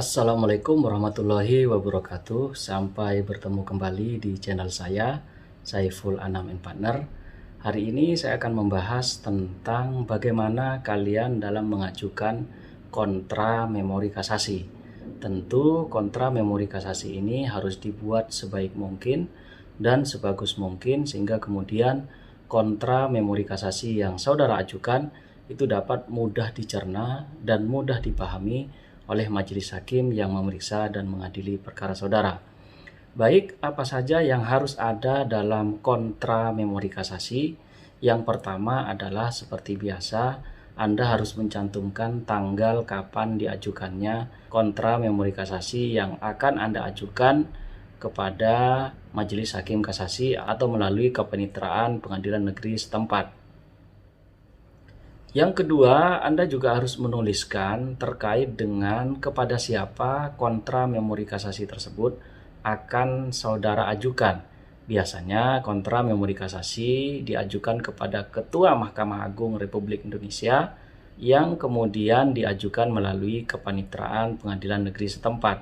Assalamualaikum warahmatullahi wabarakatuh. Sampai bertemu kembali di channel saya, Saiful Anam and Partner. Hari ini saya akan membahas tentang bagaimana kalian dalam mengajukan kontra memori kasasi. Tentu kontra memori kasasi ini harus dibuat sebaik mungkin dan sebagus mungkin sehingga kemudian kontra memori kasasi yang saudara ajukan itu dapat mudah dicerna dan mudah dipahami oleh majelis hakim yang memeriksa dan mengadili perkara saudara. Baik, apa saja yang harus ada dalam kontra memori kasasi? Yang pertama adalah seperti biasa, Anda harus mencantumkan tanggal kapan diajukannya kontra memori kasasi yang akan Anda ajukan kepada majelis hakim kasasi atau melalui kepanitraan pengadilan negeri setempat. Yang kedua, Anda juga harus menuliskan terkait dengan kepada siapa kontra memori kasasi tersebut akan saudara ajukan. Biasanya kontra memori kasasi diajukan kepada Ketua Mahkamah Agung Republik Indonesia yang kemudian diajukan melalui kepanitraan pengadilan negeri setempat.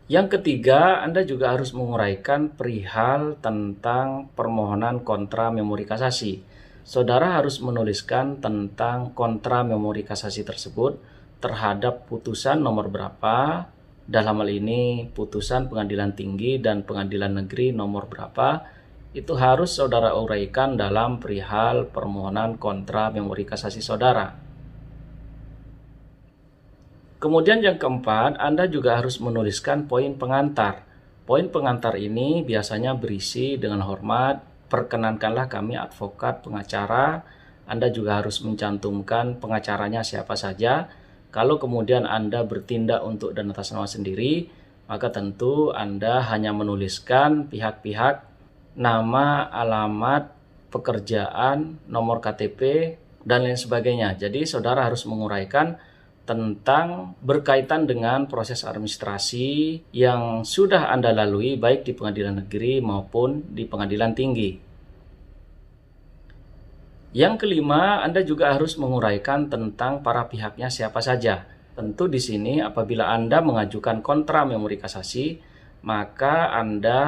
Yang ketiga, Anda juga harus menguraikan perihal tentang permohonan kontra memori kasasi. Saudara harus menuliskan tentang kontra memori kasasi tersebut terhadap putusan nomor berapa, dalam hal ini putusan pengadilan tinggi dan pengadilan negeri nomor berapa, itu harus saudara uraikan dalam perihal permohonan kontra memori kasasi saudara. Kemudian yang keempat, Anda juga harus menuliskan poin pengantar. Poin pengantar ini biasanya berisi dengan hormat, perkenankanlah kami advokat pengacara. Anda juga harus mencantumkan pengacaranya siapa saja. Kalau kemudian Anda bertindak untuk dan atas nama sendiri, maka tentu Anda hanya menuliskan pihak-pihak, nama, alamat, pekerjaan, nomor KTP, dan lain sebagainya. Jadi saudara harus menguraikan tentang berkaitan dengan proses administrasi yang sudah Anda lalui baik di pengadilan negeri maupun di pengadilan tinggi. Yang kelima, Anda juga harus menguraikan tentang para pihaknya siapa saja. Tentu di sini apabila Anda mengajukan kontra memori kasasi, maka Anda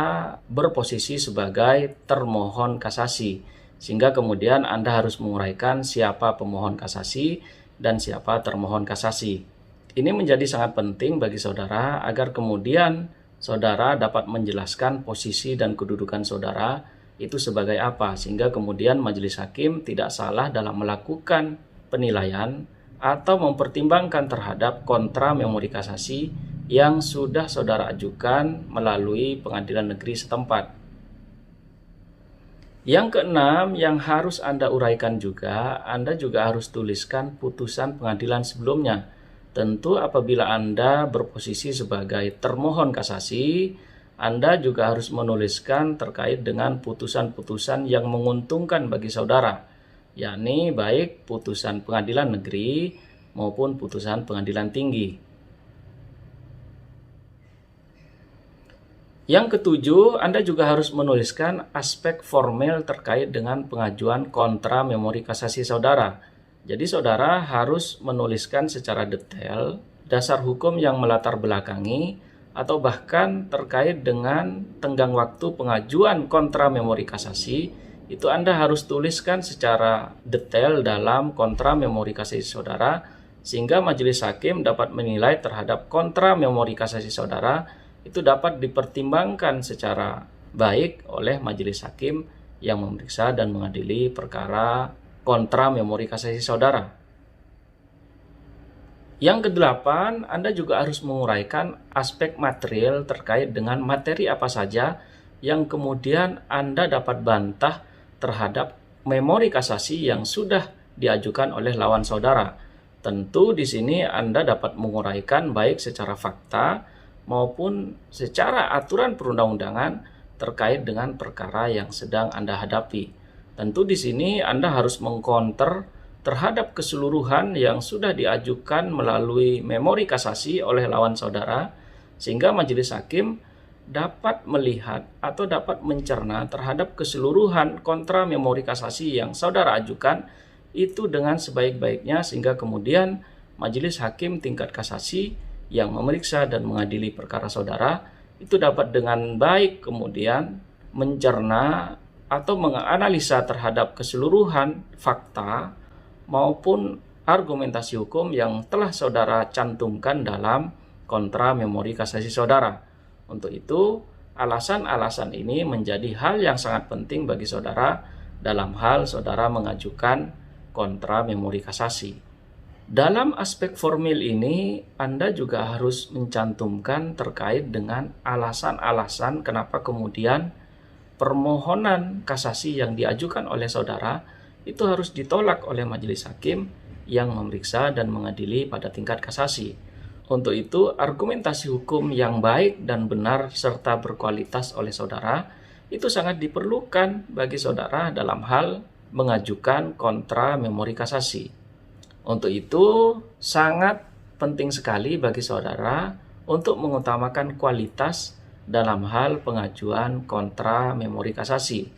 berposisi sebagai termohon kasasi. Sehingga kemudian Anda harus menguraikan siapa pemohon kasasi dan siapa termohon kasasi. Ini menjadi sangat penting bagi saudara agar kemudian saudara dapat menjelaskan posisi dan kedudukan saudara itu sebagai apa, sehingga kemudian majelis hakim tidak salah dalam melakukan penilaian atau mempertimbangkan terhadap kontra memori kasasi yang sudah saudara ajukan melalui pengadilan negeri setempat. Yang keenam, yang harus Anda uraikan juga, Anda juga harus tuliskan putusan pengadilan sebelumnya. Tentu apabila Anda berposisi sebagai termohon kasasi, Anda juga harus menuliskan terkait dengan putusan-putusan yang menguntungkan bagi saudara, yakni baik putusan pengadilan negeri maupun putusan pengadilan tinggi. Yang ketujuh, Anda juga harus menuliskan aspek formil terkait dengan pengajuan kontra memori kasasi saudara. Jadi saudara harus menuliskan secara detail dasar hukum yang melatar belakangi atau bahkan terkait dengan tenggang waktu pengajuan kontra memori kasasi. Itu Anda harus tuliskan secara detail dalam kontra memori kasasi saudara sehingga majelis hakim dapat menilai terhadap kontra memori kasasi saudara itu dapat dipertimbangkan secara baik oleh majelis hakim yang memeriksa dan mengadili perkara kontra memori kasasi saudara. Yang kedelapan, Anda juga harus menguraikan aspek material terkait dengan materi apa saja yang kemudian Anda dapat bantah terhadap memori kasasi yang sudah diajukan oleh lawan saudara. Tentu di sini Anda dapat menguraikan baik secara fakta maupun secara aturan perundang-undangan terkait dengan perkara yang sedang Anda hadapi. Tentu di sini Anda harus mengcounter terhadap keseluruhan yang sudah diajukan melalui memori kasasi oleh lawan saudara, sehingga majelis hakim dapat melihat atau dapat mencerna terhadap keseluruhan kontra memori kasasi yang saudara ajukan itu dengan sebaik-baiknya, sehingga kemudian majelis hakim tingkat kasasi yang memeriksa dan mengadili perkara saudara itu dapat dengan baik kemudian mencerna atau menganalisa terhadap keseluruhan fakta maupun argumentasi hukum yang telah saudara cantumkan dalam kontra memori kasasi saudara. Untuk itu, alasan-alasan ini menjadi hal yang sangat penting bagi saudara dalam hal saudara mengajukan kontra memori kasasi. Dalam aspek formil ini, Anda juga harus mencantumkan terkait dengan alasan-alasan kenapa kemudian permohonan kasasi yang diajukan oleh saudara itu harus ditolak oleh majelis hakim yang memeriksa dan mengadili pada tingkat kasasi. Untuk itu, argumentasi hukum yang baik dan benar serta berkualitas oleh saudara itu sangat diperlukan bagi saudara dalam hal mengajukan kontra memori kasasi. Untuk itu, sangat penting sekali bagi saudara untuk mengutamakan kualitas dalam hal pengajuan kontra memori kasasi.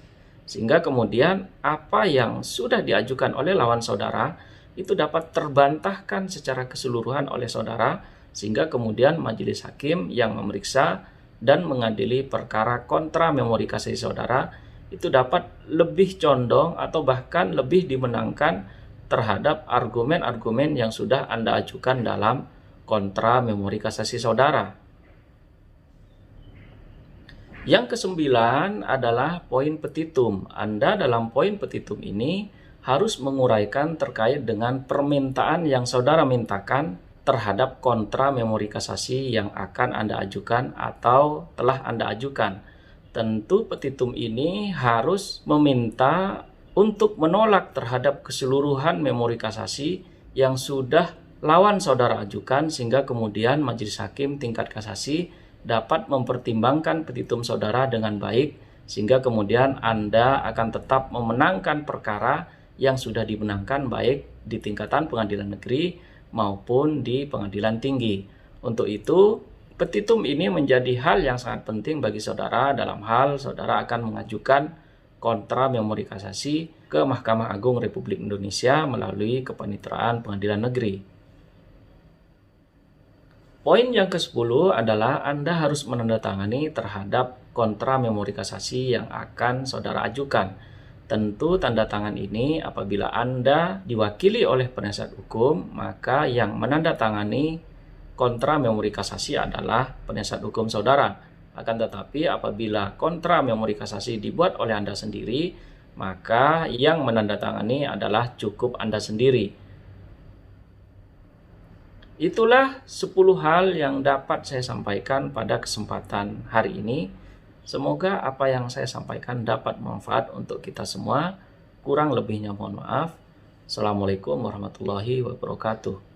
Sehingga kemudian apa yang sudah diajukan oleh lawan saudara itu dapat terbantahkan secara keseluruhan oleh saudara, sehingga kemudian majelis hakim yang memeriksa dan mengadili perkara kontra memori kasasi saudara itu dapat lebih condong atau bahkan lebih dimenangkan terhadap argumen-argumen yang sudah Anda ajukan dalam kontra memori kasasi saudara. Yang kesembilan adalah poin petitum. Anda dalam poin petitum ini harus menguraikan terkait dengan permintaan yang saudara mintakan terhadap kontra memori kasasi yang akan Anda ajukan atau telah Anda ajukan. Tentu petitum ini harus meminta untuk menolak terhadap keseluruhan memori kasasi yang sudah lawan saudara ajukan, sehingga kemudian majelis hakim tingkat kasasi dapat mempertimbangkan petitum saudara dengan baik, sehingga kemudian Anda akan tetap memenangkan perkara yang sudah dimenangkan baik di tingkatan pengadilan negeri maupun di pengadilan tinggi. Untuk itu, petitum ini menjadi hal yang sangat penting bagi saudara dalam hal saudara akan mengajukan kontra memori kasasi ke Mahkamah Agung Republik Indonesia melalui Kepaniteraan Pengadilan Negeri. Poin yang ke-10 adalah Anda harus menandatangani terhadap kontra memori kasasi yang akan saudara ajukan. Tentu tanda tangan ini apabila Anda diwakili oleh penasihat hukum, maka yang menandatangani kontra memori kasasi adalah penasihat hukum saudara. Akan tetapi apabila kontra memori kasasi dibuat oleh Anda sendiri, maka yang menandatangani adalah cukup Anda sendiri. Itulah 10 hal yang dapat saya sampaikan pada kesempatan hari ini. Semoga apa yang saya sampaikan dapat bermanfaat untuk kita semua. Kurang lebihnya mohon maaf. Assalamualaikum warahmatullahi wabarakatuh.